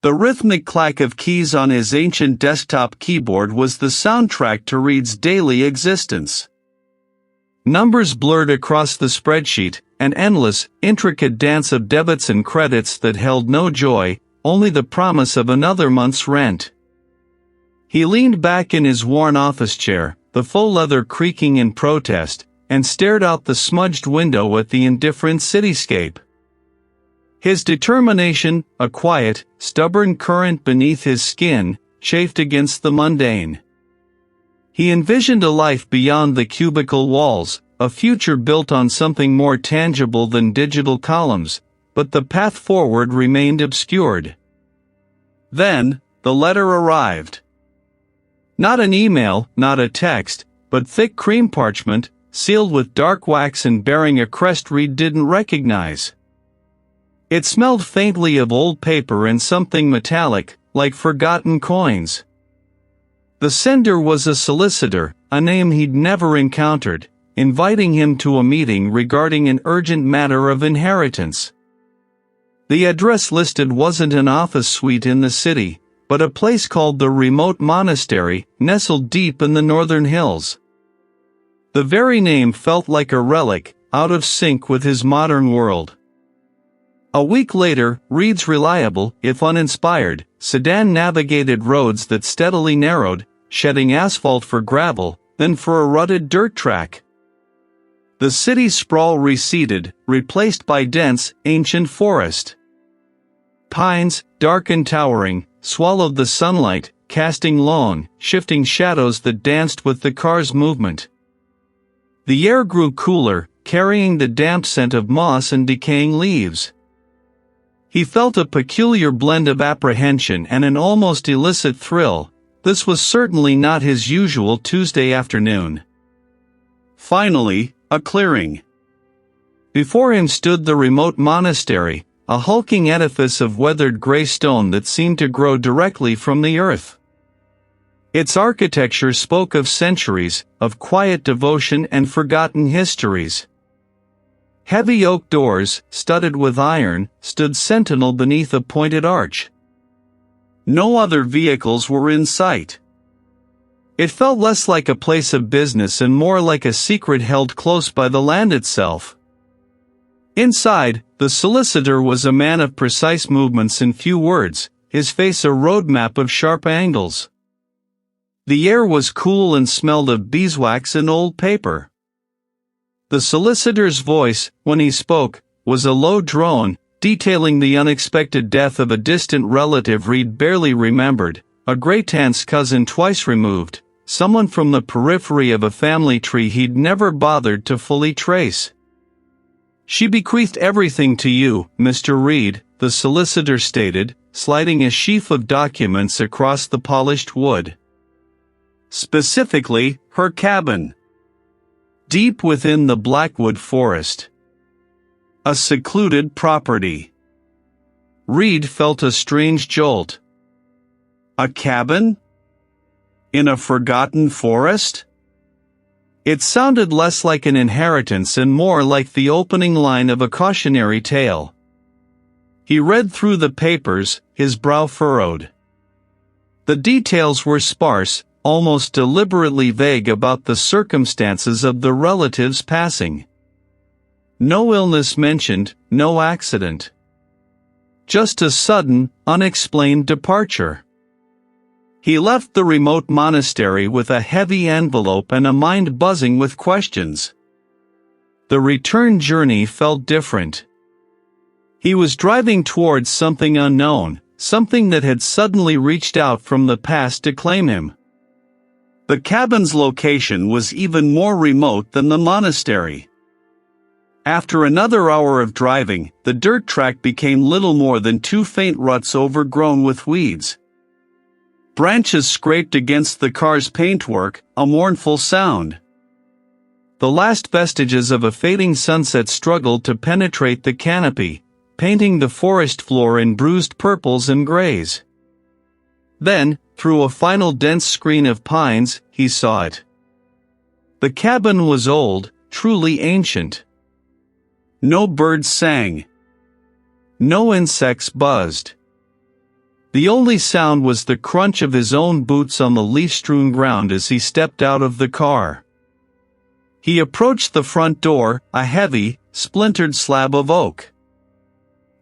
The rhythmic clack of keys on his ancient desktop keyboard was the soundtrack to Reid's daily existence. Numbers blurred across the spreadsheet, an endless, intricate dance of debits and credits that held no joy, only the promise of another month's rent. He leaned back in his worn office chair, the faux leather creaking in protest, and stared out the smudged window at the indifferent cityscape. His determination, a quiet, stubborn current beneath his skin, chafed against the mundane. He envisioned a life beyond the cubicle walls, a future built on something more tangible than digital columns, but the path forward remained obscured. Then, the letter arrived. Not an email, not a text, but thick cream parchment, sealed with dark wax and bearing a crest Reid didn't recognize. It smelled faintly of old paper and something metallic, like forgotten coins. The sender was a solicitor, a name he'd never encountered, inviting him to a meeting regarding an urgent matter of inheritance. The address listed wasn't an office suite in the city, but a place called the remote monastery, nestled deep in the northern hills. The very name felt like a relic, out of sync with his modern world. A week later, Reid's reliable, if uninspired, sedan navigated roads that steadily narrowed, shedding asphalt for gravel, then for a rutted dirt track. The city's sprawl receded, replaced by dense, ancient forest. Pines, dark and towering, swallowed the sunlight, casting long, shifting shadows that danced with the car's movement. The air grew cooler, carrying the damp scent of moss and decaying leaves. He felt a peculiar blend of apprehension and an almost illicit thrill. This was certainly not his usual Tuesday afternoon. Finally, a clearing. Before him stood the remote monastery, a hulking edifice of weathered gray stone that seemed to grow directly from the earth. Its architecture spoke of centuries, of quiet devotion and forgotten histories. Heavy oak doors, studded with iron, stood sentinel beneath a pointed arch. No other vehicles were in sight. It felt less like a place of business and more like a secret held close by the land itself. Inside, the solicitor was a man of precise movements and few words, his face a roadmap of sharp angles. The air was cool and smelled of beeswax and old paper. The solicitor's voice, when he spoke, was a low drone, detailing the unexpected death of a distant relative Reid barely remembered, a great-aunt's cousin twice removed, someone from the periphery of a family tree he'd never bothered to fully trace. "She bequeathed everything to you, Mr. Reid," the solicitor stated, sliding a sheaf of documents across the polished wood. Specifically, her cabin. Deep within the Blackwood Forest. A secluded property. Reid felt a strange jolt. A cabin? In a forgotten forest? It sounded less like an inheritance and more like the opening line of a cautionary tale. He read through the papers, his brow furrowed. The details were sparse, almost deliberately vague about the circumstances of the relative's passing. No illness mentioned, no accident. Just a sudden, unexplained departure. He left the remote monastery with a heavy envelope and a mind buzzing with questions. The return journey felt different. He was driving towards something unknown, something that had suddenly reached out from the past to claim him. The cabin's location was even more remote than the monastery. After another hour of driving, the dirt track became little more than two faint ruts overgrown with weeds. Branches scraped against the car's paintwork, a mournful sound. The last vestiges of a fading sunset struggled to penetrate the canopy, painting the forest floor in bruised purples and grays. Then, through a final dense screen of pines, he saw it. The cabin was old, truly ancient. No birds sang. No insects buzzed. The only sound was the crunch of his own boots on the leaf-strewn ground as he stepped out of the car. He approached the front door, a heavy, splintered slab of oak.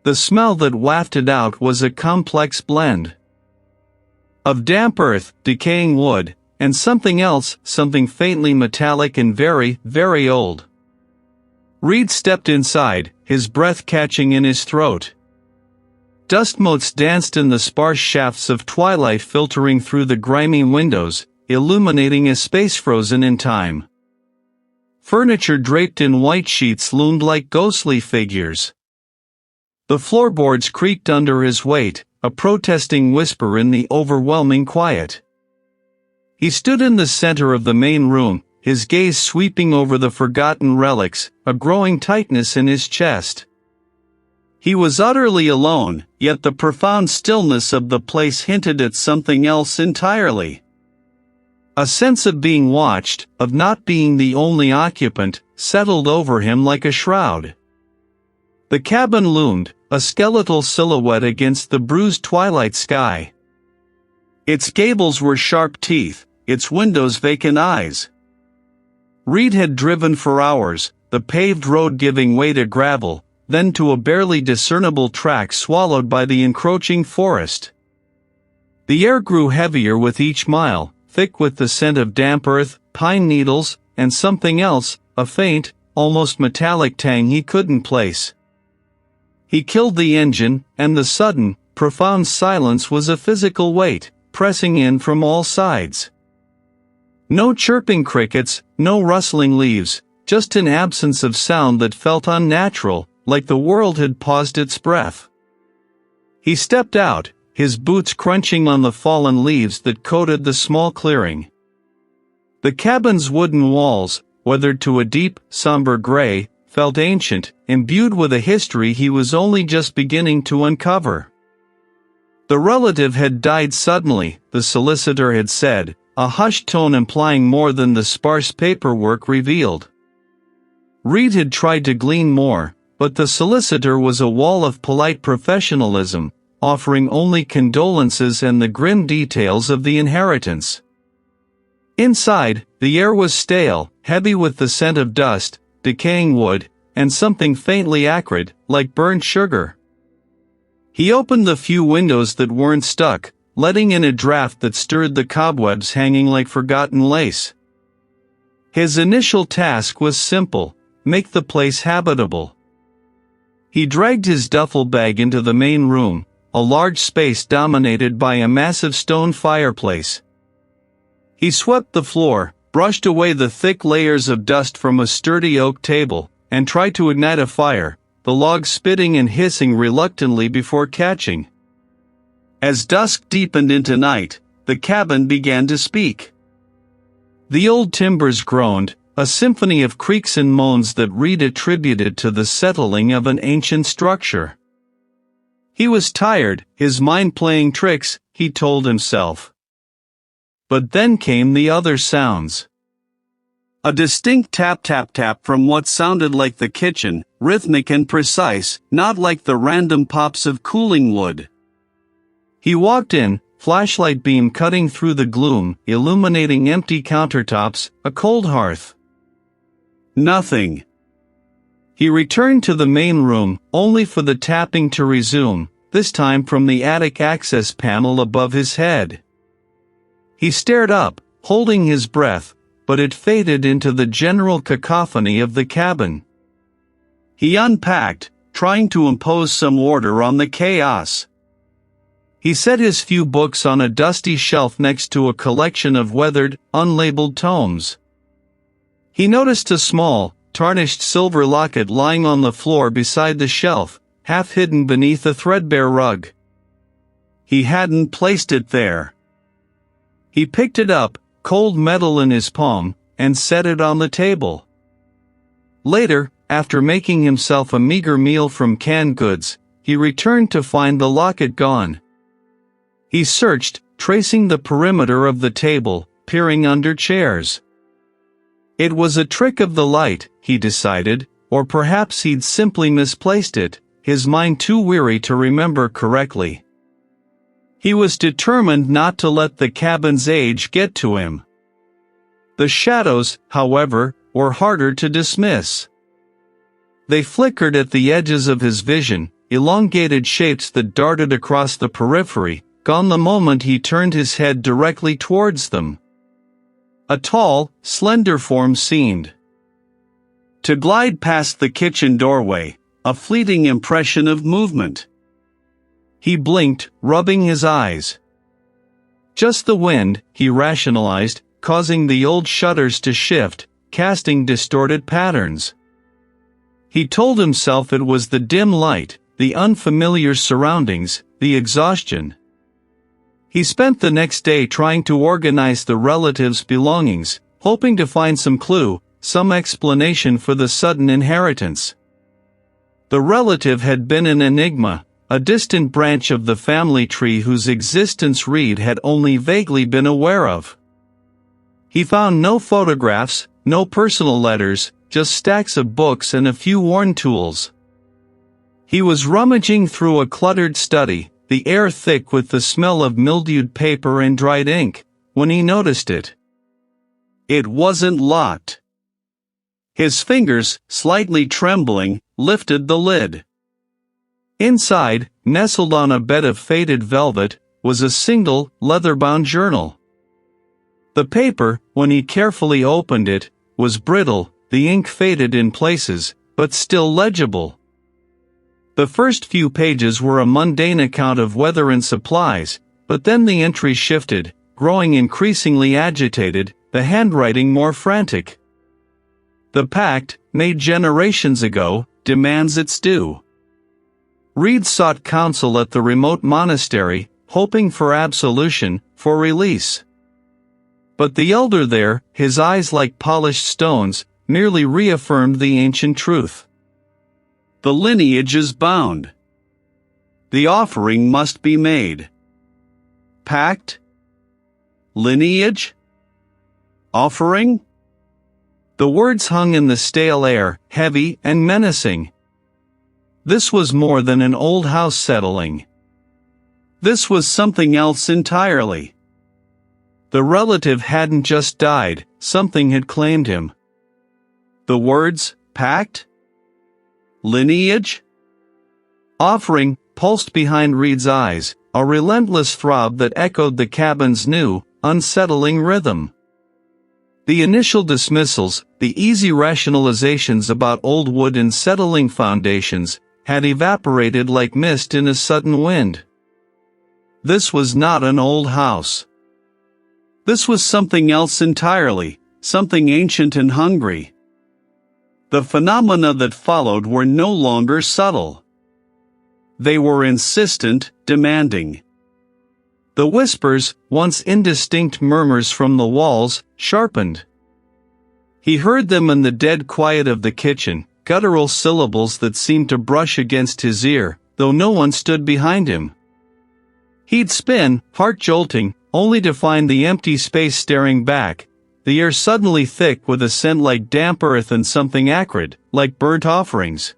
The smell that wafted out was a complex blend of damp earth, decaying wood, and something else, something faintly metallic and very, very old. Reid stepped inside, his breath catching in his throat. Dust motes danced in the sparse shafts of twilight filtering through the grimy windows, illuminating a space frozen in time. Furniture draped in white sheets loomed like ghostly figures. The floorboards creaked under his weight, a protesting whisper in the overwhelming quiet. He stood in the center of the main room, his gaze sweeping over the forgotten relics, a growing tightness in his chest. He was utterly alone, yet the profound stillness of the place hinted at something else entirely. A sense of being watched, of not being the only occupant, settled over him like a shroud. The cabin loomed, a skeletal silhouette against the bruised twilight sky. Its gables were sharp teeth, its windows vacant eyes. Reid had driven for hours, the paved road giving way to gravel, then to a barely discernible track swallowed by the encroaching forest. The air grew heavier with each mile, thick with the scent of damp earth, pine needles, and something else, a faint, almost metallic tang he couldn't place. He killed the engine, and the sudden, profound silence was a physical weight, pressing in from all sides. No chirping crickets, no rustling leaves, just an absence of sound that felt unnatural, like the world had paused its breath. He stepped out, his boots crunching on the fallen leaves that coated the small clearing. The cabin's wooden walls, weathered to a deep, somber gray, felt ancient, imbued with a history he was only just beginning to uncover. The relative had died suddenly, the solicitor had said, a hushed tone implying more than the sparse paperwork revealed. Reid had tried to glean more, but the solicitor was a wall of polite professionalism, offering only condolences and the grim details of the inheritance. Inside, the air was stale, heavy with the scent of dust, decaying wood, and something faintly acrid, like burnt sugar. He opened the few windows that weren't stuck, letting in a draft that stirred the cobwebs hanging like forgotten lace. His initial task was simple: make the place habitable. He dragged his duffel bag into the main room, a large space dominated by a massive stone fireplace. He swept the floor, brushed away the thick layers of dust from a sturdy oak table, and tried to ignite a fire, the logs spitting and hissing reluctantly before catching. As dusk deepened into night, the cabin began to speak. The old timbers groaned, a symphony of creaks and moans that Reid attributed to the settling of an ancient structure. He was tired, his mind playing tricks, he told himself. But then came the other sounds. A distinct tap-tap-tap from what sounded like the kitchen, rhythmic and precise, not like the random pops of cooling wood. He walked in, flashlight beam cutting through the gloom, illuminating empty countertops, a cold hearth. Nothing. He returned to the main room, only for the tapping to resume, this time from the attic access panel above his head. He stared up, holding his breath, but it faded into the general cacophony of the cabin. He unpacked, trying to impose some order on the chaos. He set his few books on a dusty shelf next to a collection of weathered, unlabeled tomes. He noticed a small, tarnished silver locket lying on the floor beside the shelf, half hidden beneath a threadbare rug. He hadn't placed it there. He picked it up, cold metal in his palm, and set it on the table. Later, after making himself a meager meal from canned goods, he returned to find the locket gone. He searched, tracing the perimeter of the table, peering under chairs. It was a trick of the light, he decided, or perhaps he'd simply misplaced it, his mind too weary to remember correctly. He was determined not to let the cabin's age get to him. The shadows, however, were harder to dismiss. They flickered at the edges of his vision, elongated shapes that darted across the periphery, gone the moment he turned his head directly towards them. A tall, slender form seemed to glide past the kitchen doorway, a fleeting impression of movement. He blinked, rubbing his eyes. Just the wind, he rationalized, causing the old shutters to shift, casting distorted patterns. He told himself it was the dim light, the unfamiliar surroundings, the exhaustion. He spent the next day trying to organize the relatives' belongings, hoping to find some clue, some explanation for the sudden inheritance. The relative had been an enigma, a distant branch of the family tree whose existence Reid had only vaguely been aware of. He found no photographs, no personal letters, just stacks of books and a few worn tools. He was rummaging through a cluttered study, the air thick with the smell of mildewed paper and dried ink, when he noticed it. It wasn't locked. His fingers, slightly trembling, lifted the lid. Inside, nestled on a bed of faded velvet, was a single, leather-bound journal. The paper, when he carefully opened it, was brittle, the ink faded in places, but still legible. The first few pages were a mundane account of weather and supplies, but then the entries shifted, growing increasingly agitated, the handwriting more frantic. The pact, made generations ago, demands its due. Reid sought counsel at the remote monastery, hoping for absolution, for release. But the elder there, his eyes like polished stones, merely reaffirmed the ancient truth. The lineage is bound. The offering must be made. Pact? Lineage? Offering? The words hung in the stale air, heavy and menacing. This was more than an old house settling. This was something else entirely. The relative hadn't just died, something had claimed him. The words, pact? Lineage? Offering, pulsed behind Reid's eyes, a relentless throb that echoed the cabin's new, unsettling rhythm. The initial dismissals, the easy rationalizations about old wood and settling foundations, had evaporated like mist in a sudden wind. This was not an old house. This was something else entirely, something ancient and hungry. The phenomena that followed were no longer subtle. They were insistent, demanding. The whispers, once indistinct murmurs from the walls, sharpened. He heard them in the dead quiet of the kitchen, guttural syllables that seemed to brush against his ear, though no one stood behind him. He'd spin, heart jolting, only to find the empty space staring back, the air suddenly thick with a scent like damp earth and something acrid, like burnt offerings.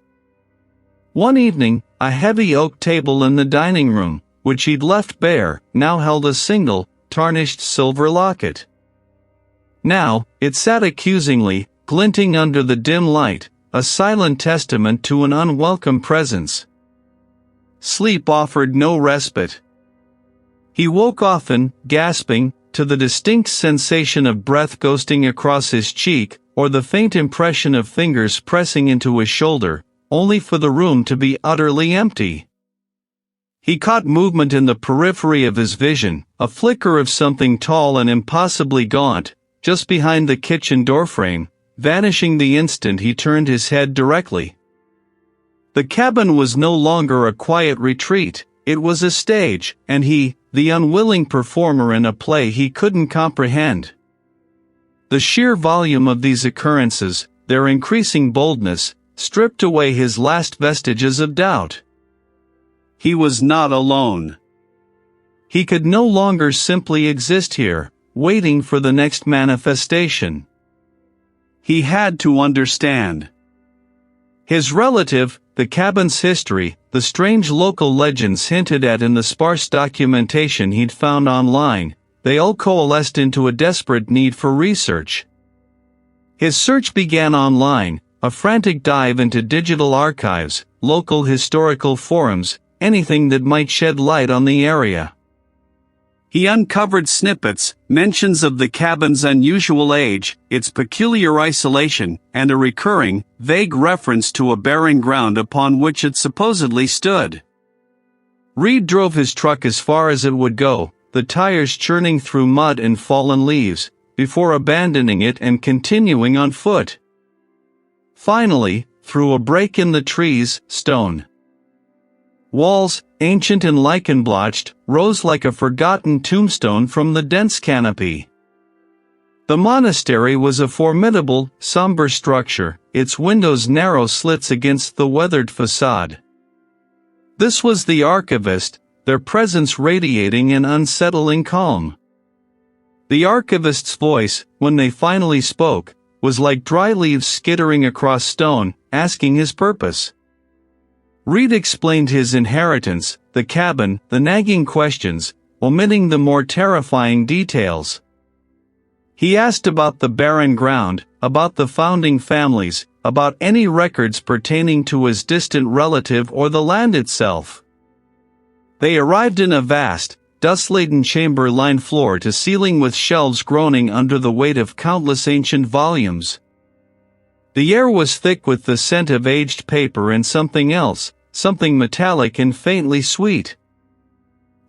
One evening, a heavy oak table in the dining room, which he'd left bare, now held a single, tarnished silver locket. Now, it sat accusingly, glinting under the dim light, a silent testament to an unwelcome presence. Sleep offered no respite. He woke often, gasping, to the distinct sensation of breath ghosting across his cheek, or the faint impression of fingers pressing into his shoulder, only for the room to be utterly empty. He caught movement in the periphery of his vision, a flicker of something tall and impossibly gaunt, just behind the kitchen doorframe, vanishing the instant he turned his head directly. The cabin was no longer a quiet retreat, it was a stage, and he, the unwilling performer in a play he couldn't comprehend. The sheer volume of these occurrences, their increasing boldness, stripped away his last vestiges of doubt. He was not alone. He could no longer simply exist here, waiting for the next manifestation. He had to understand. His relative, the cabin's history, the strange local legends hinted at in the sparse documentation he'd found online, they all coalesced into a desperate need for research. His search began online, a frantic dive into digital archives, local historical forums, anything that might shed light on the area. He uncovered snippets, mentions of the cabin's unusual age, its peculiar isolation, and a recurring, vague reference to a barren ground upon which it supposedly stood. Reid drove his truck as far as it would go, the tires churning through mud and fallen leaves, before abandoning it and continuing on foot. Finally, through a break in the tree's stone walls, ancient and lichen-blotched, rose like a forgotten tombstone from the dense canopy. The monastery was a formidable, somber structure, its windows narrow slits against the weathered facade. This was the archivist, their presence radiating an unsettling calm. The archivist's voice, when they finally spoke, was like dry leaves skittering across stone, asking his purpose. Reid explained his inheritance, the cabin, the nagging questions, omitting the more terrifying details. He asked about the barren ground, about the founding families, about any records pertaining to his distant relative or the land itself. They arrived in a vast, dust-laden chamber lined floor to ceiling with shelves groaning under the weight of countless ancient volumes. The air was thick with the scent of aged paper and something else, something metallic and faintly sweet.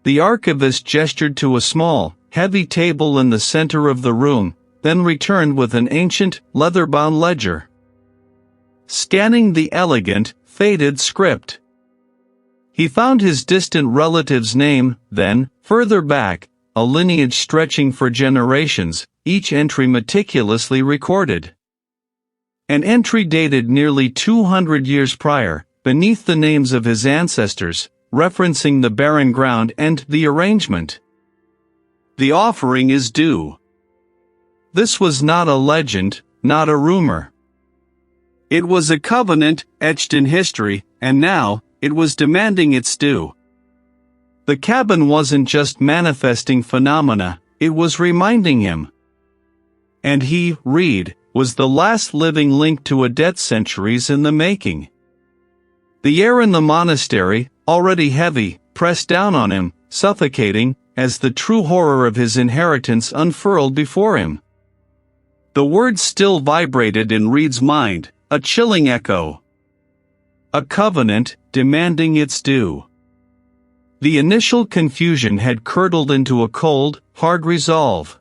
The archivist gestured to a small, heavy table in the center of the room, then returned with an ancient, leather-bound ledger. Scanning the elegant, faded script, he found his distant relative's name, then, further back, a lineage stretching for generations, each entry meticulously recorded. An entry dated nearly 200 years prior, beneath the names of his ancestors, referencing the barren ground and the arrangement. The offering is due. This was not a legend, not a rumor. It was a covenant, etched in history, and now, it was demanding its due. The cabin wasn't just manifesting phenomena, it was reminding him. And he, Reid, was the last living link to a debt centuries in the making. The air in the monastery, already heavy, pressed down on him, suffocating, as the true horror of his inheritance unfurled before him. The words still vibrated in Reid's mind, a chilling echo. A covenant, demanding its due. The initial confusion had curdled into a cold, hard resolve.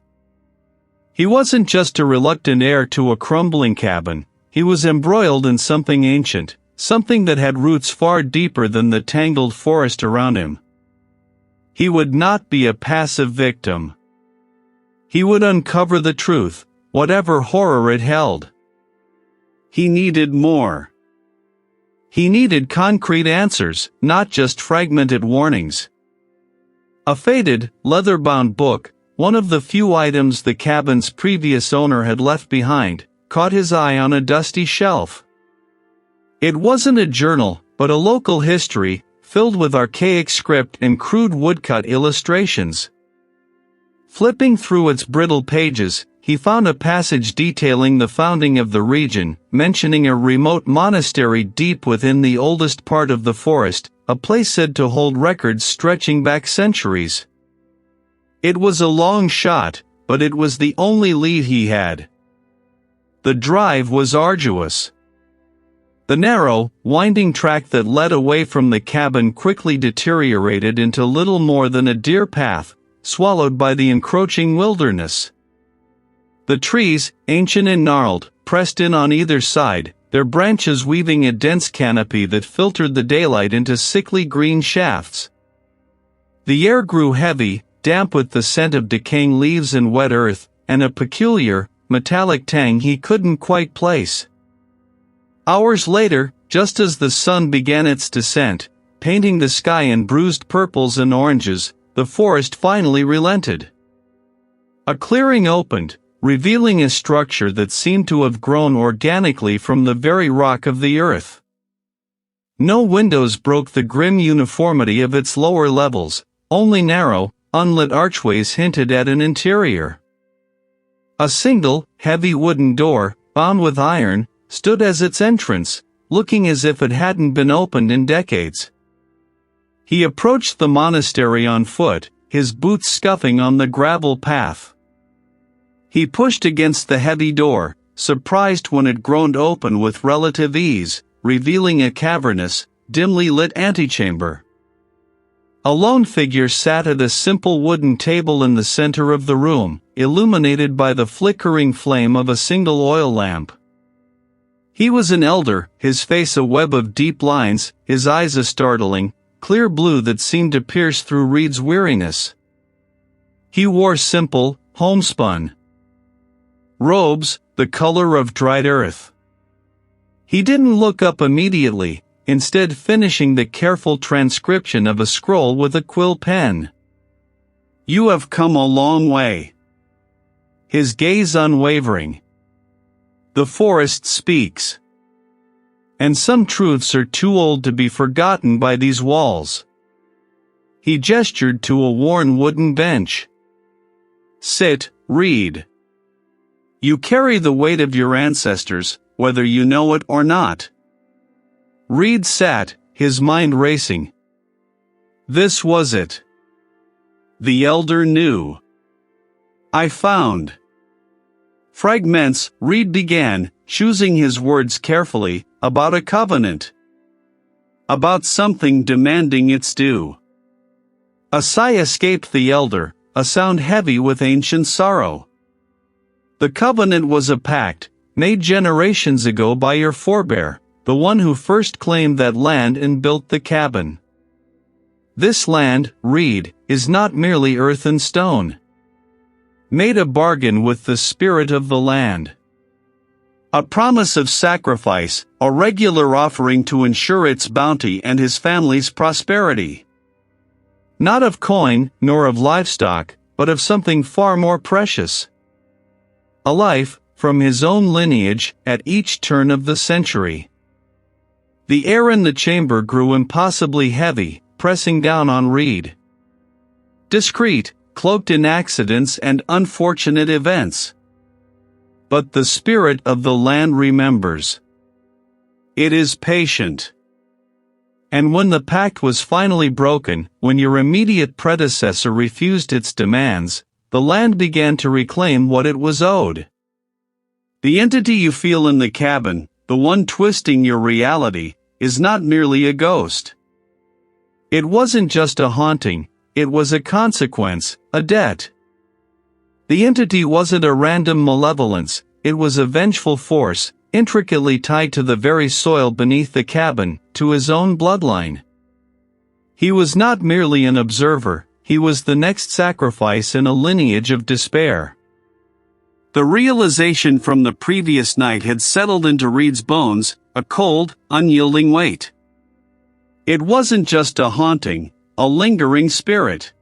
He wasn't just a reluctant heir to a crumbling cabin, he was embroiled in something ancient, something that had roots far deeper than the tangled forest around him. He would not be a passive victim. He would uncover the truth, whatever horror it held. He needed more. He needed concrete answers, not just fragmented warnings. A faded, leather-bound book, one of the few items the cabin's previous owner had left behind, caught his eye on a dusty shelf. It wasn't a journal, but a local history, filled with archaic script and crude woodcut illustrations. Flipping through its brittle pages, he found a passage detailing the founding of the region, mentioning a remote monastery deep within the oldest part of the forest, a place said to hold records stretching back centuries. It was a long shot, but it was the only lead he had. The drive was arduous. The narrow, winding track that led away from the cabin quickly deteriorated into little more than a deer path, swallowed by the encroaching wilderness. The trees, ancient and gnarled, pressed in on either side, their branches weaving a dense canopy that filtered the daylight into sickly green shafts. The air grew heavy, damp with the scent of decaying leaves and wet earth, and a peculiar, metallic tang he couldn't quite place. Hours later, just as the sun began its descent, painting the sky in bruised purples and oranges, the forest finally relented. A clearing opened, revealing a structure that seemed to have grown organically from the very rock of the earth. No windows broke the grim uniformity of its lower levels, only narrow, unlit archways hinted at an interior. A single, heavy wooden door, bound with iron, stood as its entrance, looking as if it hadn't been opened in decades. He approached the monastery on foot, his boots scuffing on the gravel path. He pushed against the heavy door, surprised when it groaned open with relative ease, revealing a cavernous, dimly lit antechamber. A lone figure sat at a simple wooden table in the center of the room, illuminated by the flickering flame of a single oil lamp. He was an elder, his face a web of deep lines, his eyes a startling, clear blue that seemed to pierce through Reid's weariness. He wore simple, homespun robes, the color of dried earth. He didn't look up immediately, instead finishing the careful transcription of a scroll with a quill pen. "You have come a long way." His gaze unwavering. "The forest speaks. And some truths are too old to be forgotten by these walls." He gestured to a worn wooden bench. "Sit, Reid. You carry the weight of your ancestors, whether you know it or not." Reid sat, his mind racing. This was it. The elder knew. "I found fragments," Reid began, choosing his words carefully, "about a covenant. About something demanding its due." A sigh escaped the elder, a sound heavy with ancient sorrow. "The covenant was a pact, made generations ago by your forebear, the one who first claimed that land and built the cabin. This land, Reid, is not merely earth and stone. Made a bargain with the spirit of the land. A promise of sacrifice, a regular offering to ensure its bounty and his family's prosperity. Not of coin, nor of livestock, but of something far more precious. A life, from his own lineage, at each turn of the century." The air in the chamber grew impossibly heavy, pressing down on Reid. Discreet, cloaked in accidents and unfortunate events. But the spirit of the land remembers. It is patient. And when the pact was finally broken, when your immediate predecessor refused its demands, the land began to reclaim what it was owed. The entity you feel in the cabin, the one twisting your reality, is not merely a ghost. It wasn't just a haunting, it was a consequence, a debt. The entity wasn't a random malevolence, it was a vengeful force, intricately tied to the very soil beneath the cabin, to his own bloodline. He was not merely an observer, he was the next sacrifice in a lineage of despair. The realization from the previous night had settled into Reid's bones, a cold, unyielding weight. It wasn't just a haunting, a lingering spirit.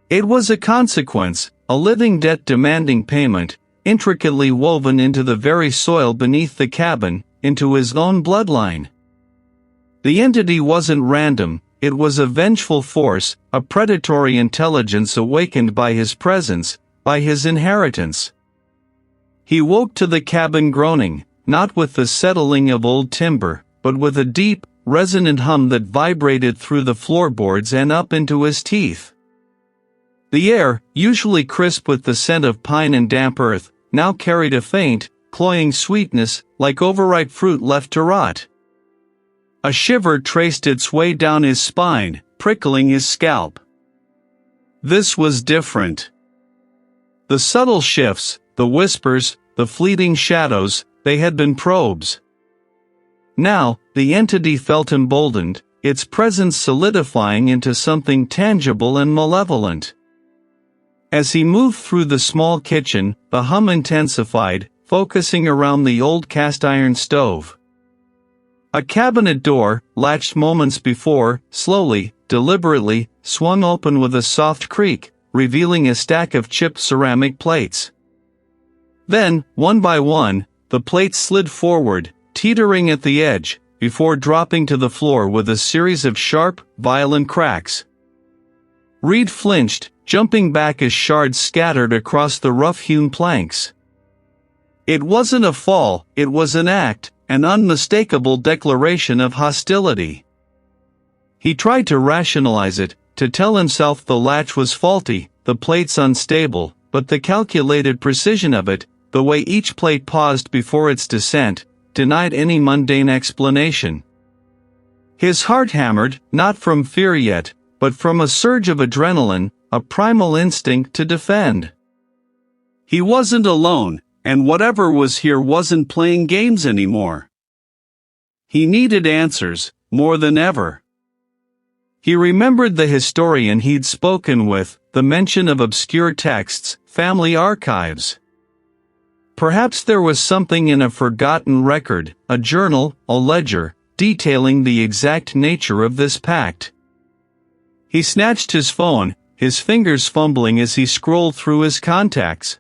It was a consequence, a living debt demanding payment, intricately woven into the very soil beneath the cabin, into his own bloodline. The entity wasn't random, it was a vengeful force, a predatory intelligence awakened by his presence, by his inheritance. He woke to the cabin groaning, not with the settling of old timber, but with a deep, resonant hum that vibrated through the floorboards and up into his teeth. The air, usually crisp with the scent of pine and damp earth, now carried a faint, cloying sweetness, like overripe fruit left to rot. A shiver traced its way down his spine, prickling his scalp. This was different. The subtle shifts, the whispers, the fleeting shadows, they had been probes. Now, the entity felt emboldened, its presence solidifying into something tangible and malevolent. As he moved through the small kitchen, the hum intensified, focusing around the old cast-iron stove. A cabinet door, latched moments before, slowly, deliberately, swung open with a soft creak, revealing a stack of chipped ceramic plates. Then, one by one, the plates slid forward, teetering at the edge, before dropping to the floor with a series of sharp, violent cracks. Reid flinched, jumping back as shards scattered across the rough-hewn planks. It wasn't a fall, it was an act, an unmistakable declaration of hostility. He tried to rationalize it, to tell himself the latch was faulty, the plates unstable, but the calculated precision of it, the way each plate paused before its descent, denied any mundane explanation. His heart hammered, not from fear yet, but from a surge of adrenaline, a primal instinct to defend. He wasn't alone, and whatever was here wasn't playing games anymore. He needed answers, more than ever. He remembered the historian he'd spoken with, the mention of obscure texts, family archives. Perhaps there was something in a forgotten record, a journal, a ledger, detailing the exact nature of this pact. He snatched his phone, his fingers fumbling as he scrolled through his contacts.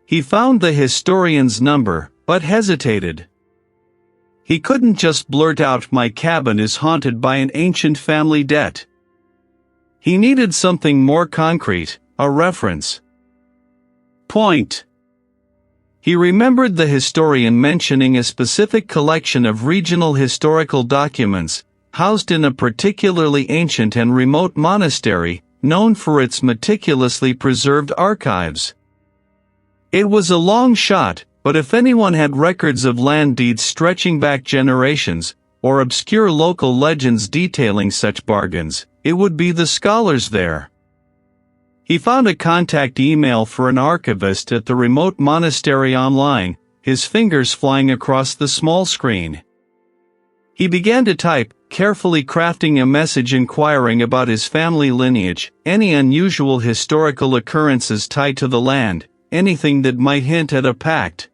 He found the historian's number, but hesitated. He couldn't just blurt out, "My cabin is haunted by an ancient family debt." He needed something more concrete, a reference point. He remembered the historian mentioning a specific collection of regional historical documents, housed in a particularly ancient and remote monastery, known for its meticulously preserved archives. It was a long shot, but if anyone had records of land deeds stretching back generations, or obscure local legends detailing such bargains, it would be the scholars there. He found a contact email for an archivist at the remote monastery online, his fingers flying across the small screen. He began to type, carefully crafting a message inquiring about his family lineage, any unusual historical occurrences tied to the land, anything that might hint at a pact.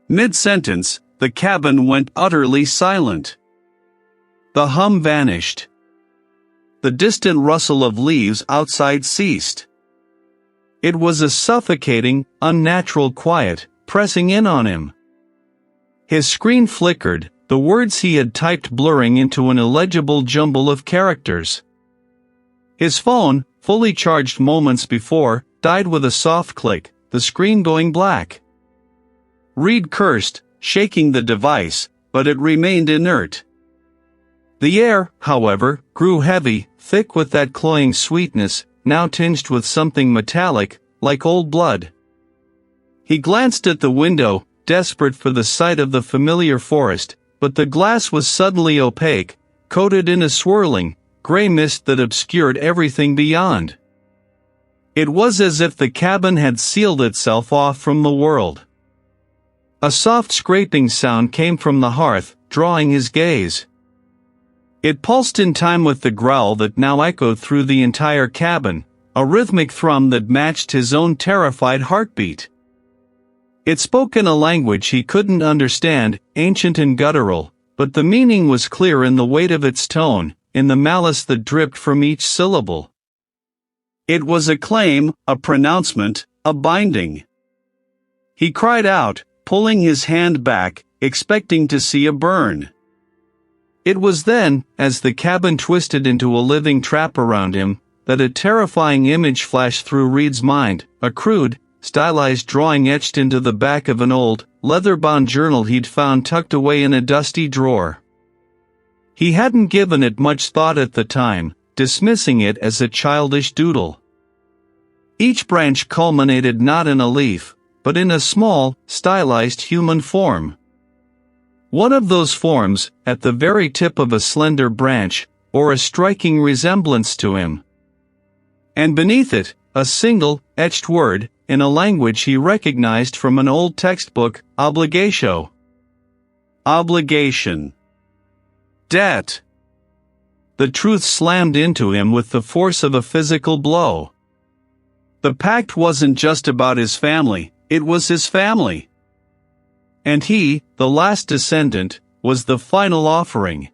Mid-sentence, the cabin went utterly silent. The hum vanished. The distant rustle of leaves outside ceased. It was a suffocating, unnatural quiet, pressing in on him. His screen flickered, the words he had typed blurring into an illegible jumble of characters. His phone, fully charged moments before, died with a soft click, the screen going black. Reid cursed, shaking the device, but it remained inert. The air, however, grew heavy, thick with that cloying sweetness, now tinged with something metallic, like old blood. He glanced at the window, desperate for the sight of the familiar forest, but the glass was suddenly opaque, coated in a swirling, gray mist that obscured everything beyond. It was as if the cabin had sealed itself off from the world. A soft scraping sound came from the hearth, drawing his gaze. It pulsed in time with the growl that now echoed through the entire cabin, a rhythmic thrum that matched his own terrified heartbeat. It spoke in a language he couldn't understand, ancient and guttural, but the meaning was clear in the weight of its tone, in the malice that dripped from each syllable. It was a claim, a pronouncement, a binding. He cried out, pulling his hand back, expecting to see a burn. It was then, as the cabin twisted into a living trap around him, that a terrifying image flashed through Reid's mind, a crude, stylized drawing etched into the back of an old, leather-bound journal he'd found tucked away in a dusty drawer. He hadn't given it much thought at the time, dismissing it as a childish doodle. Each branch culminated not in a leaf, but in a small, stylized human form. One of those forms, at the very tip of a slender branch, bore a striking resemblance to him. And beneath it, a single, etched word, in a language he recognized from an old textbook, obligatio. Obligation. Debt. The truth slammed into him with the force of a physical blow. The pact wasn't just about his family, it was his family. And he, the last descendant, was the final offering.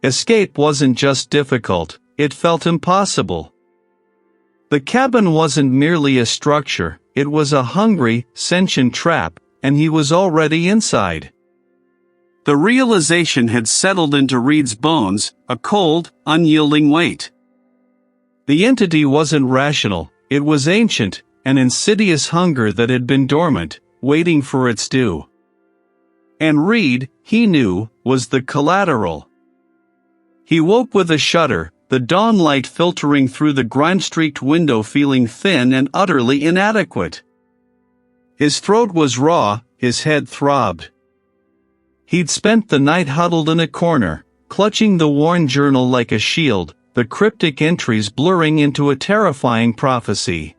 Escape wasn't just difficult, it felt impossible. The cabin wasn't merely a structure, it was a hungry, sentient trap, and he was already inside. The realization had settled into Reid's bones, a cold, unyielding weight. The entity wasn't rational, it was ancient, an insidious hunger that had been dormant, waiting for its due. And Reid, he knew, was the collateral. He woke with a shudder, the dawn light filtering through the grime-streaked window, feeling thin and utterly inadequate. His throat was raw, his head throbbed. He'd spent the night huddled in a corner, clutching the worn journal like a shield, the cryptic entries blurring into a terrifying prophecy.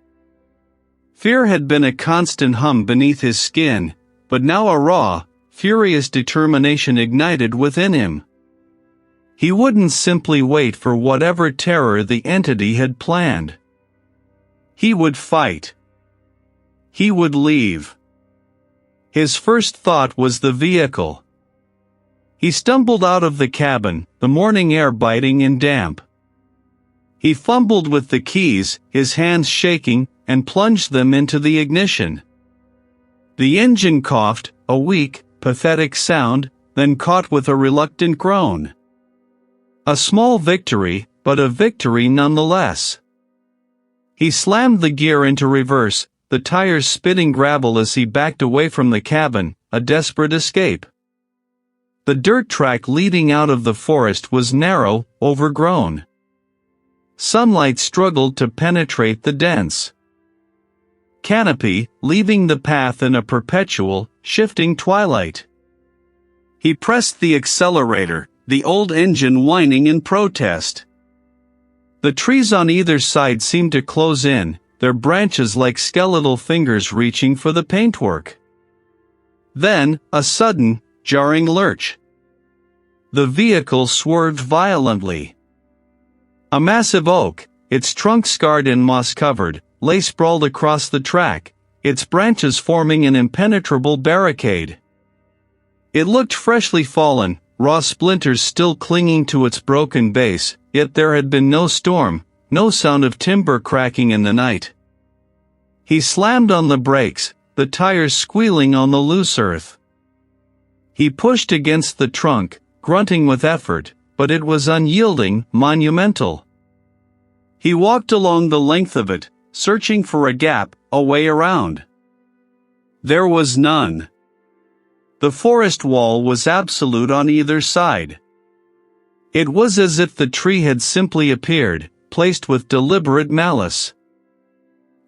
Fear had been a constant hum beneath his skin, but now a raw, furious determination ignited within him. He wouldn't simply wait for whatever terror the entity had planned. He would fight. He would leave. His first thought was the vehicle. He stumbled out of the cabin, the morning air biting and damp. He fumbled with the keys, his hands shaking, and plunged them into the ignition. The engine coughed, a weak, pathetic sound, then caught with a reluctant groan. A small victory, but a victory nonetheless. He slammed the gear into reverse, the tires spitting gravel as he backed away from the cabin, a desperate escape. The dirt track leading out of the forest was narrow, overgrown. Sunlight struggled to penetrate the dense canopy, leaving the path in a perpetual, shifting twilight. He pressed the accelerator, the old engine whining in protest. The trees on either side seemed to close in, their branches like skeletal fingers reaching for the paintwork. Then, a sudden, jarring lurch. The vehicle swerved violently. A massive oak, its trunk scarred and moss-covered, lay sprawled across the track, its branches forming an impenetrable barricade. It looked freshly fallen, raw splinters still clinging to its broken base, yet there had been no storm, no sound of timber cracking in the night. He slammed on the brakes, the tires squealing on the loose earth. He pushed against the trunk, grunting with effort, but it was unyielding, monumental. He walked along the length of it, searching for a gap, a way around. There was none. The forest wall was absolute on either side. It was as if the tree had simply appeared, placed with deliberate malice.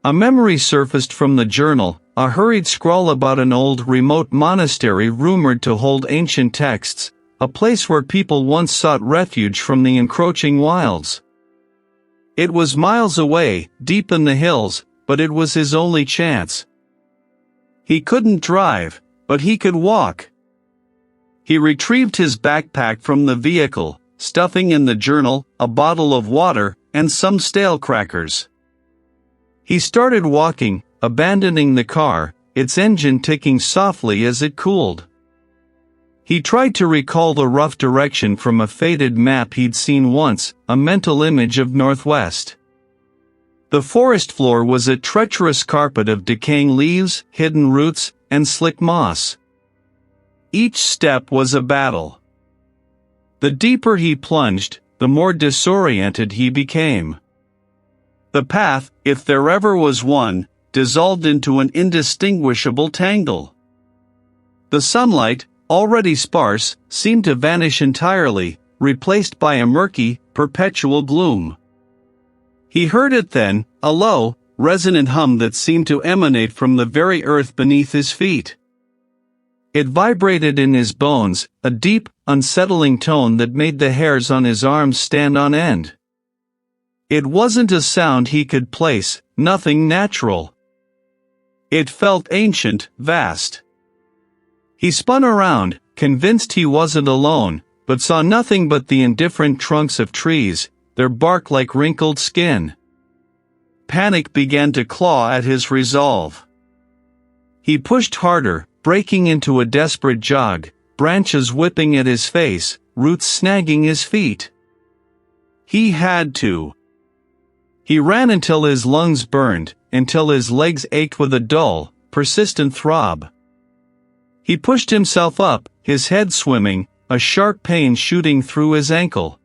A memory surfaced from the journal, a hurried scrawl about an old, remote monastery rumored to hold ancient texts, a place where people once sought refuge from the encroaching wilds. It was miles away, deep in the hills, but it was his only chance. He couldn't drive, but he could walk. He retrieved his backpack from the vehicle, stuffing in the journal, a bottle of water, and some stale crackers. He started walking, abandoning the car, its engine ticking softly as it cooled. He tried to recall the rough direction from a faded map he'd seen once, a mental image of northwest. The forest floor was a treacherous carpet of decaying leaves, hidden roots, and slick moss. Each step was a battle. The deeper he plunged, the more disoriented he became. The path, if there ever was one, dissolved into an indistinguishable tangle. The sunlight, already sparse, seemed to vanish entirely, replaced by a murky, perpetual gloom. He heard it then, a low, resonant hum that seemed to emanate from the very earth beneath his feet. It vibrated in his bones, a deep, unsettling tone that made the hairs on his arms stand on end. It wasn't a sound he could place, nothing natural. It felt ancient, vast. He spun around, convinced he wasn't alone, but saw nothing but the indifferent trunks of trees, their bark like wrinkled skin. Panic began to claw at his resolve. He pushed harder, breaking into a desperate jog, branches whipping at his face, roots snagging his feet. He had to. He ran until his lungs burned, until his legs ached with a dull, persistent throb. He pushed himself up, his head swimming, a sharp pain shooting through his ankle.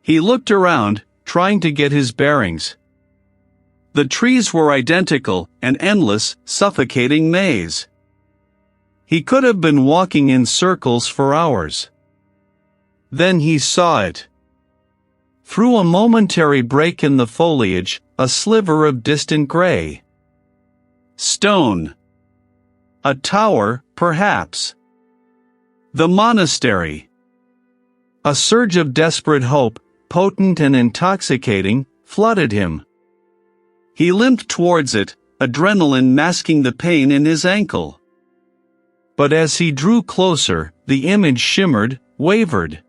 He looked around, trying to get his bearings. The trees were identical, an endless, suffocating maze. He could have been walking in circles for hours. Then he saw it. Through a momentary break in the foliage, a sliver of distant gray. Stone. A tower, perhaps. The monastery. A surge of desperate hope, potent and intoxicating, flooded him. He limped towards it, adrenaline masking the pain in his ankle. But as he drew closer, the image shimmered, wavered.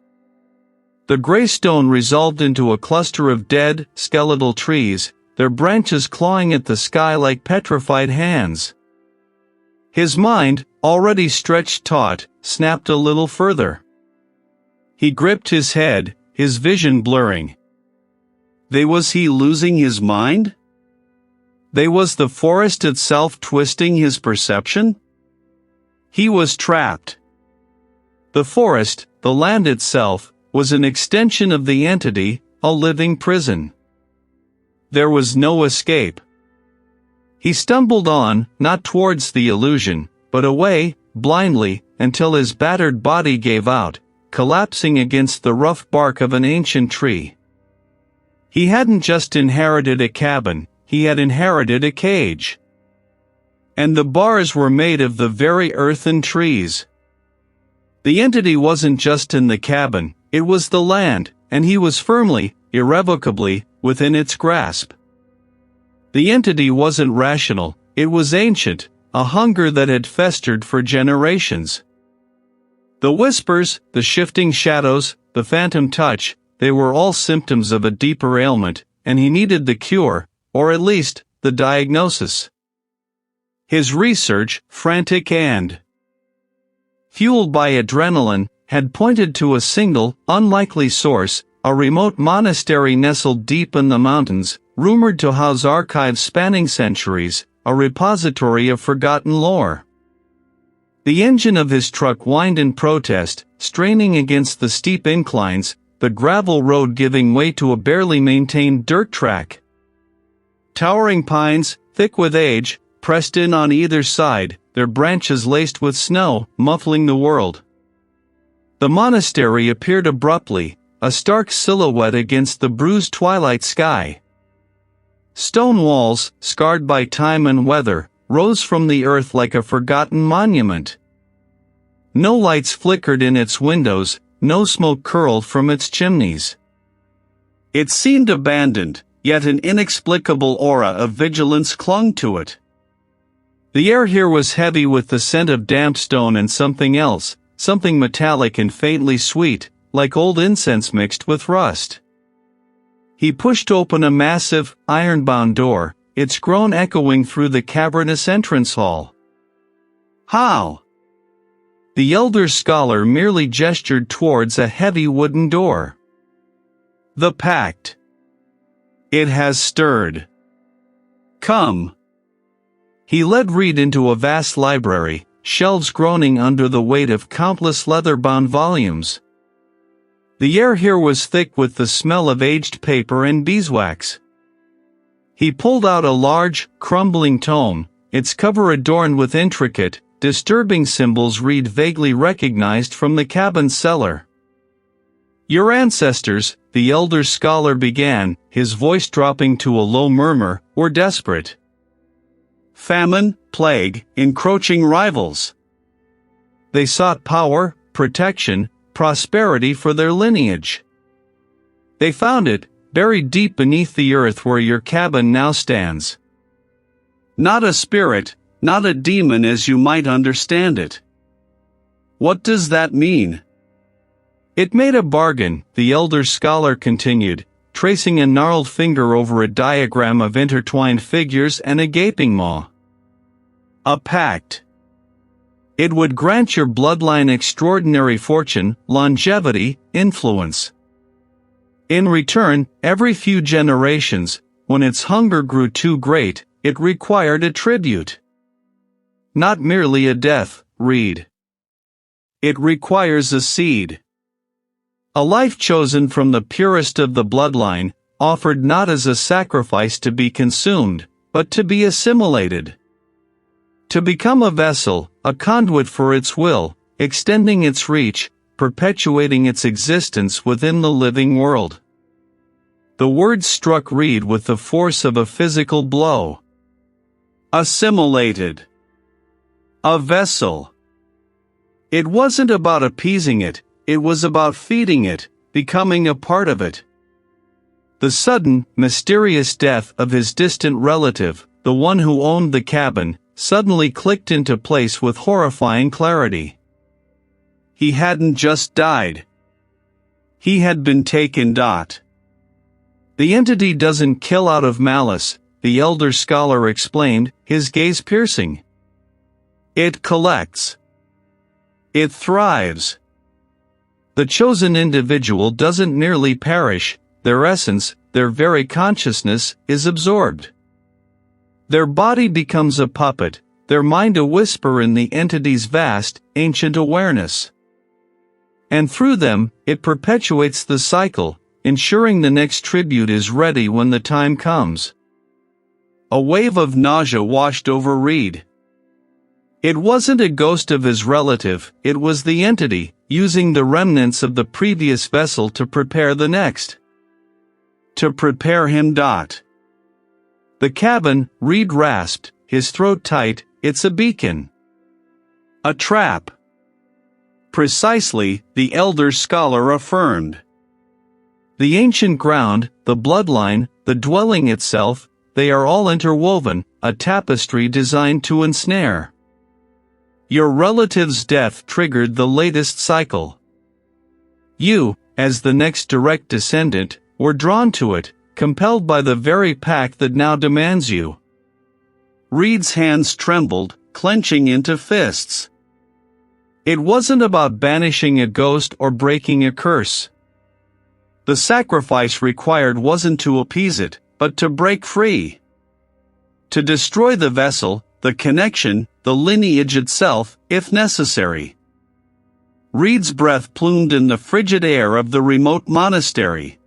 The gray stone resolved into a cluster of dead, skeletal trees, their branches clawing at the sky like petrified hands. His mind, already stretched taut, snapped a little further. He gripped his head, his vision blurring. Was he losing his mind? Was the forest itself twisting his perception? He was trapped. The forest, the land itself, was an extension of the entity, a living prison. There was no escape. He stumbled on, not towards the illusion, but away, blindly, until his battered body gave out, collapsing against the rough bark of an ancient tree. He hadn't just inherited a cabin, he had inherited a cage. And the bars were made of the very earth and trees. The entity wasn't just in the cabin, it was the land, and he was firmly, irrevocably, within its grasp. The entity wasn't rational, it was ancient, a hunger that had festered for generations. The whispers, the shifting shadows, the phantom touch, they were all symptoms of a deeper ailment, and he needed the cure, or at least, the diagnosis. His research, frantic and fueled by adrenaline, had pointed to a single, unlikely source, a remote monastery nestled deep in the mountains, rumored to house archives spanning centuries, a repository of forgotten lore. The engine of his truck whined in protest, straining against the steep inclines, the gravel road giving way to a barely maintained dirt track. Towering pines, thick with age, pressed in on either side, their branches laced with snow, muffling the world. The monastery appeared abruptly, a stark silhouette against the bruised twilight sky. Stone walls, scarred by time and weather, rose from the earth like a forgotten monument. No lights flickered in its windows, no smoke curled from its chimneys. It seemed abandoned, yet an inexplicable aura of vigilance clung to it. The air here was heavy with the scent of damp stone and something else, something metallic and faintly sweet, like old incense mixed with rust. He pushed open a massive, iron-bound door, its groan echoing through the cavernous entrance hall. How? The elder scholar merely gestured towards a heavy wooden door. The pact. It has stirred. Come. He led Reid into a vast library, shelves groaning under the weight of countless leather-bound volumes. The air here was thick with the smell of aged paper and beeswax. He pulled out a large, crumbling tome, its cover adorned with intricate, disturbing symbols Reid vaguely recognized from the cabin cellar. Your ancestors, the elder scholar began, his voice dropping to a low murmur, were desperate. Famine, plague, encroaching rivals. They sought power, protection, prosperity for their lineage. They found it, buried deep beneath the earth where your cabin now stands. Not a spirit, not a demon as you might understand it. What does that mean? It made a bargain, the elder scholar continued, tracing a gnarled finger over a diagram of intertwined figures and a gaping maw. A pact. It would grant your bloodline extraordinary fortune, longevity, influence. In return, every few generations, when its hunger grew too great, it required a tribute. Not merely a death, Reid. It requires a seed. A life chosen from the purest of the bloodline, offered not as a sacrifice to be consumed, but to be assimilated. To become a vessel, a conduit for its will, extending its reach, perpetuating its existence within the living world. The words struck Reid with the force of a physical blow. Assimilated. A vessel. It wasn't about appeasing it, it was about feeding it, becoming a part of it. The sudden, mysterious death of his distant relative, the one who owned the cabin, suddenly clicked into place with horrifying clarity. He hadn't just died. He had been taken. The entity doesn't kill out of malice, the elder scholar explained, his gaze piercing. It collects. It thrives. The chosen individual doesn't merely perish, their essence, their very consciousness, is absorbed. Their body becomes a puppet, their mind a whisper in the entity's vast, ancient awareness. And through them, it perpetuates the cycle, ensuring the next tribute is ready when the time comes. A wave of nausea washed over Reid. It wasn't a ghost of his relative, it was the entity, using the remnants of the previous vessel to prepare the next. To prepare him. The cabin, Reid rasped, his throat tight, it's a beacon. A trap. Precisely, the elder scholar affirmed. The ancient ground, the bloodline, the dwelling itself, they are all interwoven, a tapestry designed to ensnare. Your relative's death triggered the latest cycle. You, as the next direct descendant, were drawn to it, compelled by the very pact that now demands you. Reid's hands trembled, clenching into fists. It wasn't about banishing a ghost or breaking a curse. The sacrifice required wasn't to appease it, but to break free. To destroy the vessel, the connection, the lineage itself, if necessary. Reid's breath plumed in the frigid air of the remote monastery.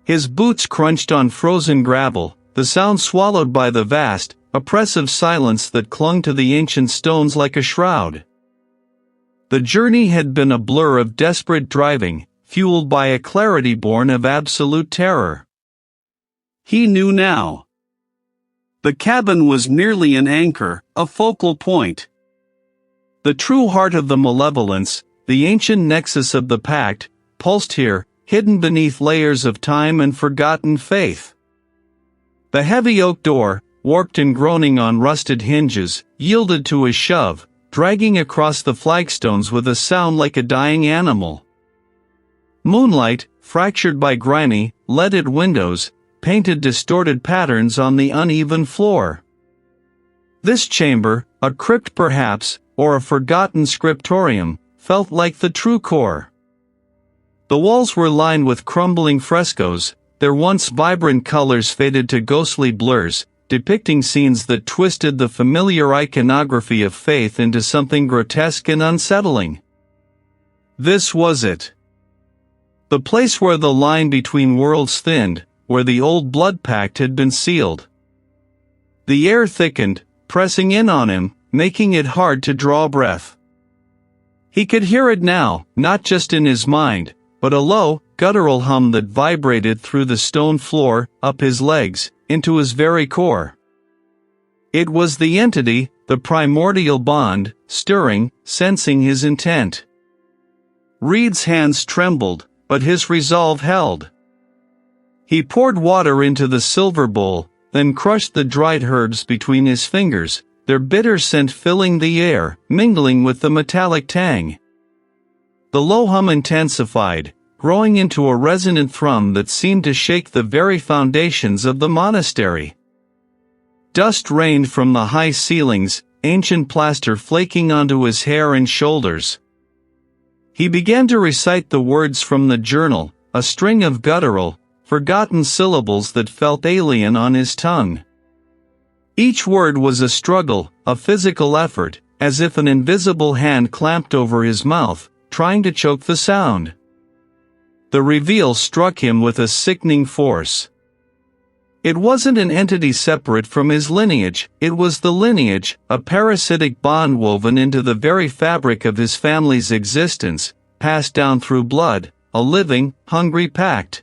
His boots crunched on frozen gravel, the sound swallowed by the vast, oppressive silence that clung to the ancient stones like a shroud. The journey had been a blur of desperate driving, fueled by a clarity born of absolute terror. He knew now. The cabin was merely an anchor, a focal point. The true heart of the malevolence, the ancient nexus of the pact, pulsed here, hidden beneath layers of time and forgotten faith. The heavy oak door, warped and groaning on rusted hinges, yielded to a shove, dragging across the flagstones with a sound like a dying animal. Moonlight, fractured by grimy, leaded windows, painted distorted patterns on the uneven floor. This chamber, a crypt perhaps, or a forgotten scriptorium, felt like the true core. The walls were lined with crumbling frescoes, their once vibrant colors faded to ghostly blurs, depicting scenes that twisted the familiar iconography of faith into something grotesque and unsettling. This was it. The place where the line between worlds thinned, where the old blood pact had been sealed. The air thickened, pressing in on him, making it hard to draw breath. He could hear it now, not just in his mind, but a low, guttural hum that vibrated through the stone floor, up his legs, into his very core. It was the entity, the primordial bond, stirring, sensing his intent. Reid's hands trembled, but his resolve held. He poured water into the silver bowl, then crushed the dried herbs between his fingers, their bitter scent filling the air, mingling with the metallic tang. The low hum intensified, growing into a resonant thrum that seemed to shake the very foundations of the monastery. Dust rained from the high ceilings, ancient plaster flaking onto his hair and shoulders. He began to recite the words from the journal, a string of guttural, forgotten syllables that felt alien on his tongue. Each word was a struggle, a physical effort, as if an invisible hand clamped over his mouth, trying to choke the sound. The reveal struck him with a sickening force. It wasn't an entity separate from his lineage, it was the lineage, a parasitic bond woven into the very fabric of his family's existence, passed down through blood, a living, hungry pact.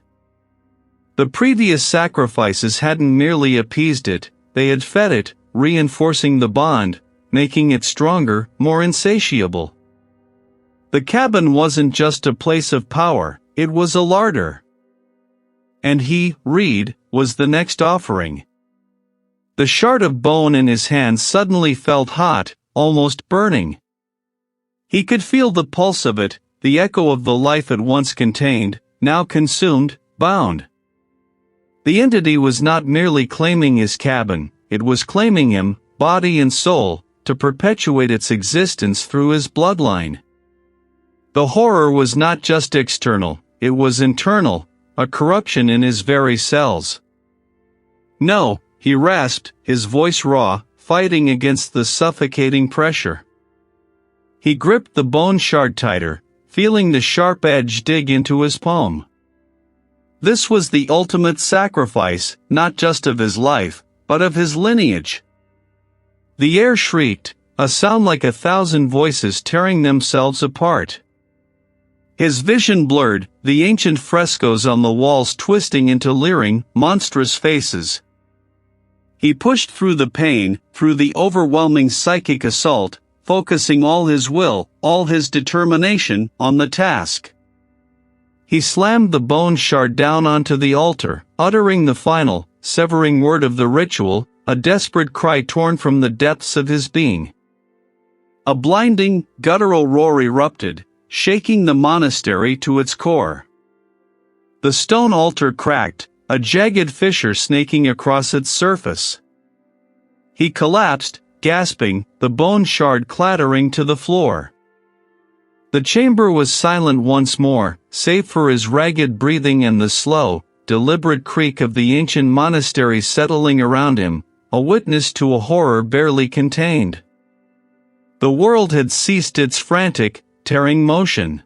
The previous sacrifices hadn't merely appeased it, they had fed it, reinforcing the bond, making it stronger, more insatiable. The cabin wasn't just a place of power, it was a larder. And he, Reid, was the next offering. The shard of bone in his hand suddenly felt hot, almost burning. He could feel the pulse of it, the echo of the life it once contained, now consumed, bound. The entity was not merely claiming his cabin, it was claiming him, body and soul, to perpetuate its existence through his bloodline. The horror was not just external, it was internal, a corruption in his very cells. "No," he rasped, his voice raw, fighting against the suffocating pressure. He gripped the bone shard tighter, feeling the sharp edge dig into his palm. This was the ultimate sacrifice, not just of his life, but of his lineage. The air shrieked, a sound like 1,000 voices tearing themselves apart. His vision blurred, the ancient frescoes on the walls twisting into leering, monstrous faces. He pushed through the pain, through the overwhelming psychic assault, focusing all his will, all his determination, on the task. He slammed the bone shard down onto the altar, uttering the final, severing word of the ritual, a desperate cry torn from the depths of his being. A blinding, guttural roar erupted, shaking the monastery to its core. The stone altar cracked, a jagged fissure snaking across its surface. He collapsed, gasping, the bone shard clattering to the floor. The chamber was silent once more, save for his ragged breathing and the slow, deliberate creak of the ancient monastery settling around him, a witness to a horror barely contained. The world had ceased its frantic, tearing motion.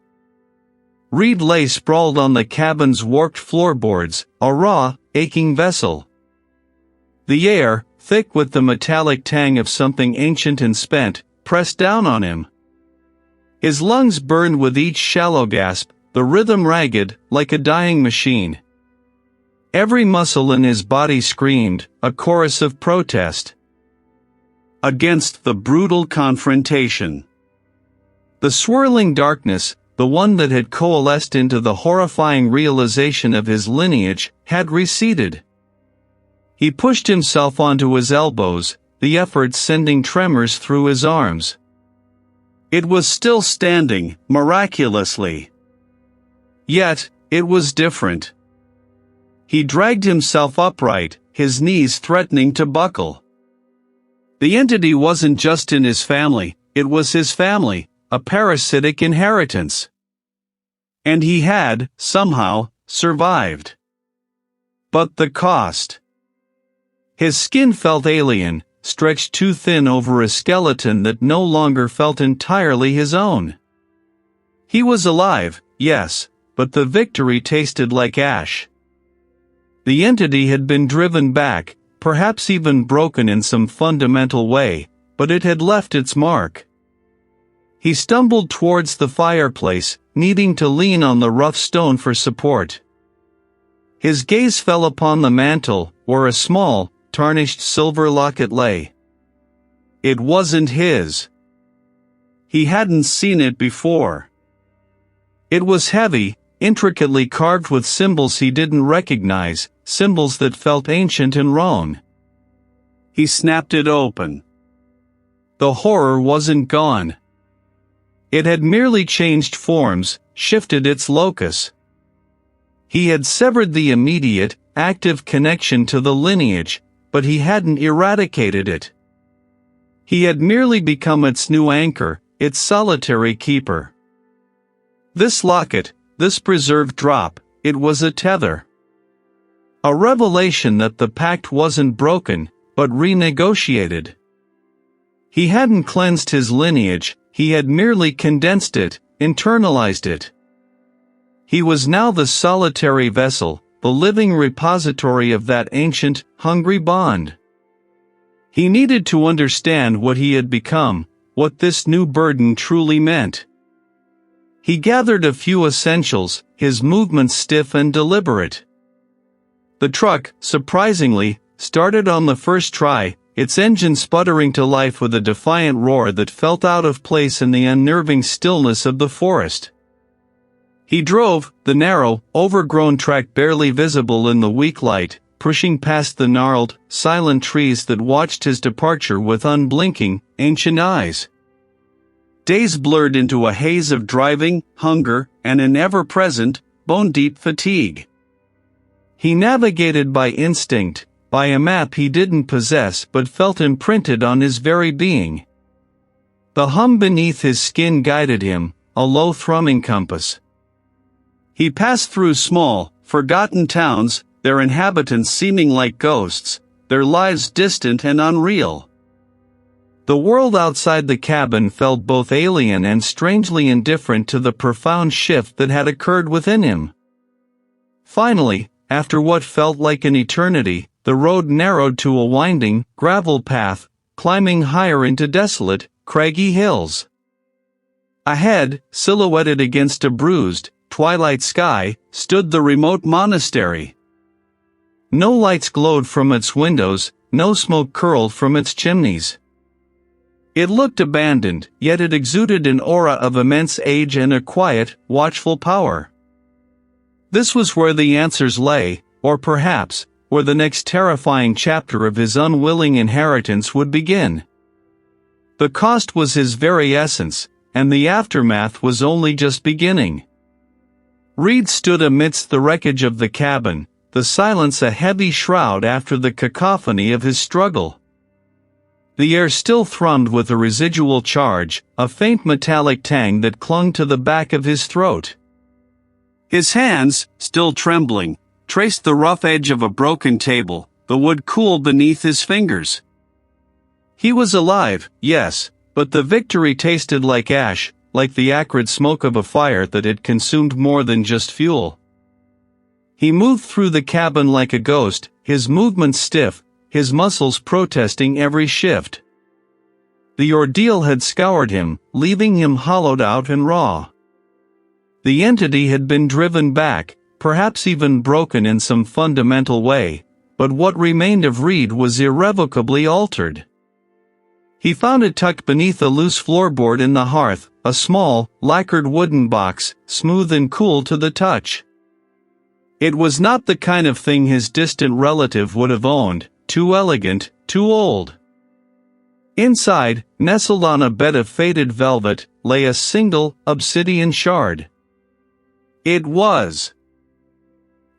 Reid lay sprawled on the cabin's warped floorboards, a raw, aching vessel. The air, thick with the metallic tang of something ancient and spent, pressed down on him. His lungs burned with each shallow gasp, the rhythm ragged, like a dying machine. Every muscle in his body screamed, a chorus of protest against the brutal confrontation. The swirling darkness, the one that had coalesced into the horrifying realization of his lineage, had receded. He pushed himself onto his elbows, the effort sending tremors through his arms. It was still standing, miraculously. Yet, it was different. He dragged himself upright, his knees threatening to buckle. The entity wasn't just in his family, it was his family, a parasitic inheritance. And he had, somehow, survived. But the cost. His skin felt alien, stretched too thin over a skeleton that no longer felt entirely his own. He was alive, yes, but the victory tasted like ash. The entity had been driven back, perhaps even broken in some fundamental way, but it had left its mark. He stumbled towards the fireplace, needing to lean on the rough stone for support. His gaze fell upon the mantel, where a small, tarnished silver locket lay. It wasn't his. He hadn't seen it before. It was heavy, intricately carved with symbols he didn't recognize, symbols that felt ancient and wrong. He snapped it open. The horror wasn't gone. It had merely changed forms, shifted its locus. He had severed the immediate, active connection to the lineage, but he hadn't eradicated it. He had merely become its new anchor, its solitary keeper. This locket, this preserved drop, it was a tether. A revelation that the pact wasn't broken, but renegotiated. He hadn't cleansed his lineage, he had merely condensed it, internalized it. He was now the solitary vessel, the living repository of that ancient, hungry bond. He needed to understand what he had become, what this new burden truly meant. He gathered a few essentials, his movements stiff and deliberate. The truck, surprisingly, started on the first try, its engine sputtering to life with a defiant roar that felt out of place in the unnerving stillness of the forest. He drove, the narrow, overgrown track barely visible in the weak light, pushing past the gnarled, silent trees that watched his departure with unblinking, ancient eyes. Days blurred into a haze of driving, hunger, and an ever-present, bone-deep fatigue. He navigated by instinct, by a map he didn't possess but felt imprinted on his very being. The hum beneath his skin guided him, a low thrumming compass. He passed through small, forgotten towns, their inhabitants seeming like ghosts, their lives distant and unreal. The world outside the cabin felt both alien and strangely indifferent to the profound shift that had occurred within him. Finally, after what felt like an eternity, the road narrowed to a winding, gravel path, climbing higher into desolate, craggy hills. Ahead, silhouetted against a bruised, twilight sky, stood the remote monastery. No lights glowed from its windows, no smoke curled from its chimneys. It looked abandoned, yet it exuded an aura of immense age and a quiet, watchful power. This was where the answers lay, or perhaps, where the next terrifying chapter of his unwilling inheritance would begin. The cost was his very essence, and the aftermath was only just beginning. Reid stood amidst the wreckage of the cabin, the silence a heavy shroud after the cacophony of his struggle. The air still thrummed with a residual charge, a faint metallic tang that clung to the back of his throat. His hands, still trembling, traced the rough edge of a broken table, the wood cool beneath his fingers. He was alive, yes, but the victory tasted like ash, like the acrid smoke of a fire that had consumed more than just fuel. He moved through the cabin like a ghost, his movements stiff, his muscles protesting every shift. The ordeal had scoured him, leaving him hollowed out and raw. The entity had been driven back, perhaps even broken in some fundamental way, but what remained of Reid was irrevocably altered. He found it tucked beneath a loose floorboard in the hearth, a small, lacquered wooden box, smooth and cool to the touch. It was not the kind of thing his distant relative would have owned, too elegant, too old. Inside, nestled on a bed of faded velvet, lay a single, obsidian shard. It was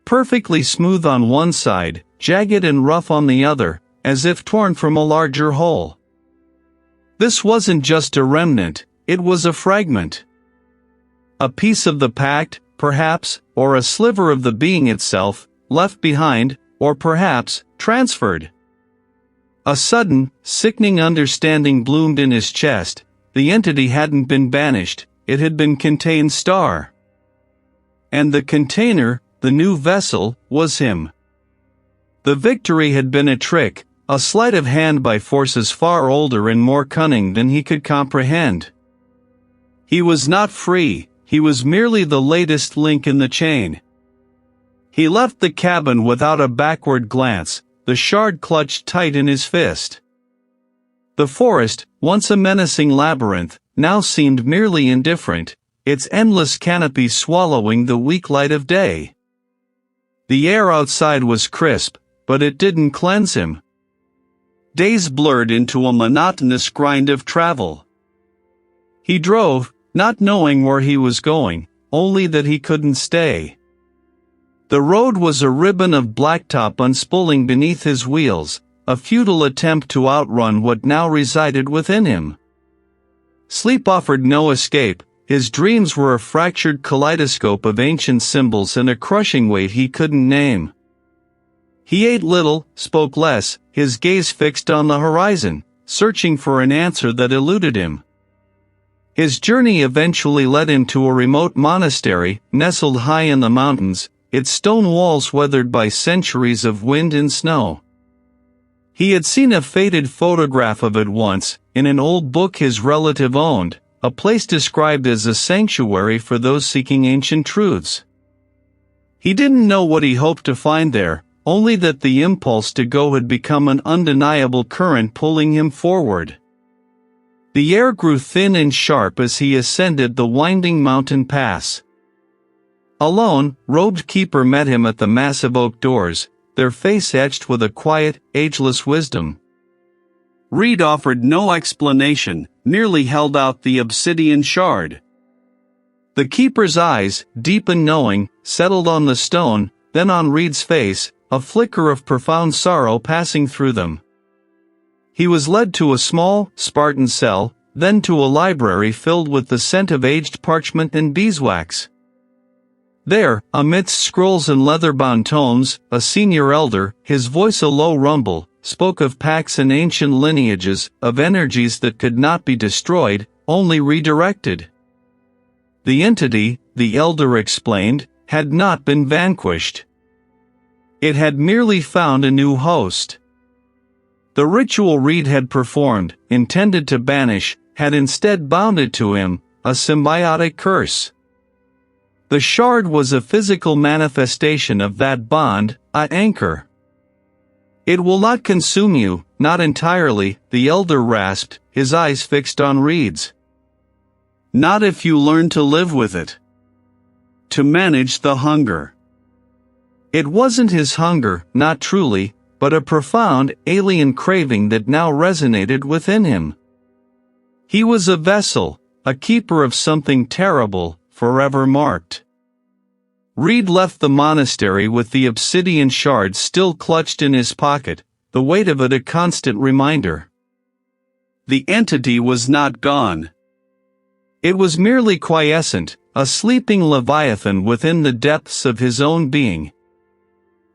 perfectly smooth on one side, jagged and rough on the other, as if torn from a larger whole. This wasn't just a remnant, it was a fragment. A piece of the pact, perhaps, or a sliver of the being itself, left behind, or perhaps, transferred. A sudden, sickening understanding bloomed in his chest. The entity hadn't been banished, it had been contained star. And the container, the new vessel, was him. The victory had been a trick, a sleight of hand by forces far older and more cunning than he could comprehend. He was not free, he was merely the latest link in the chain. He left the cabin without a backward glance, the shard clutched tight in his fist. The forest, once a menacing labyrinth, now seemed merely indifferent, its endless canopy swallowing the weak light of day. The air outside was crisp, but it didn't cleanse him. Days blurred into a monotonous grind of travel. He drove, not knowing where he was going, only that he couldn't stay. The road was a ribbon of blacktop unspooling beneath his wheels, a futile attempt to outrun what now resided within him. Sleep offered no escape, his dreams were a fractured kaleidoscope of ancient symbols and a crushing weight he couldn't name. He ate little, spoke less, his gaze fixed on the horizon, searching for an answer that eluded him. His journey eventually led him to a remote monastery, nestled high in the mountains, its stone walls weathered by centuries of wind and snow. He had seen a faded photograph of it once, in an old book his relative owned, a place described as a sanctuary for those seeking ancient truths. He didn't know what he hoped to find there, only that the impulse to go had become an undeniable current pulling him forward. The air grew thin and sharp as he ascended the winding mountain pass. A lone, robed keeper met him at the massive oak doors, their face etched with a quiet, ageless wisdom. Reid offered no explanation, merely held out the obsidian shard. The keeper's eyes, deep and knowing, settled on the stone, then on Reid's face, a flicker of profound sorrow passing through them. He was led to a small, Spartan cell, then to a library filled with the scent of aged parchment and beeswax. There, amidst scrolls and leather-bound tomes, a senior elder, his voice a low rumble, spoke of pacts and ancient lineages, of energies that could not be destroyed, only redirected. The entity, the elder explained, had not been vanquished. It had merely found a new host. The ritual Reid had performed, intended to banish, had instead bound it to him, a symbiotic curse. The shard was a physical manifestation of that bond, an anchor. "It will not consume you, not entirely," the elder rasped, his eyes fixed on Reid's. "Not if you learn to live with it. To manage the hunger." It wasn't his hunger, not truly, but a profound, alien craving that now resonated within him. He was a vessel, a keeper of something terrible, forever marked. Reid left the monastery with the obsidian shard still clutched in his pocket, the weight of it a constant reminder. The entity was not gone. It was merely quiescent, a sleeping leviathan within the depths of his own being.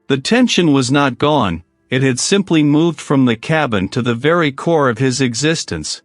The tension was not gone, it had simply moved from the cabin to the very core of his existence.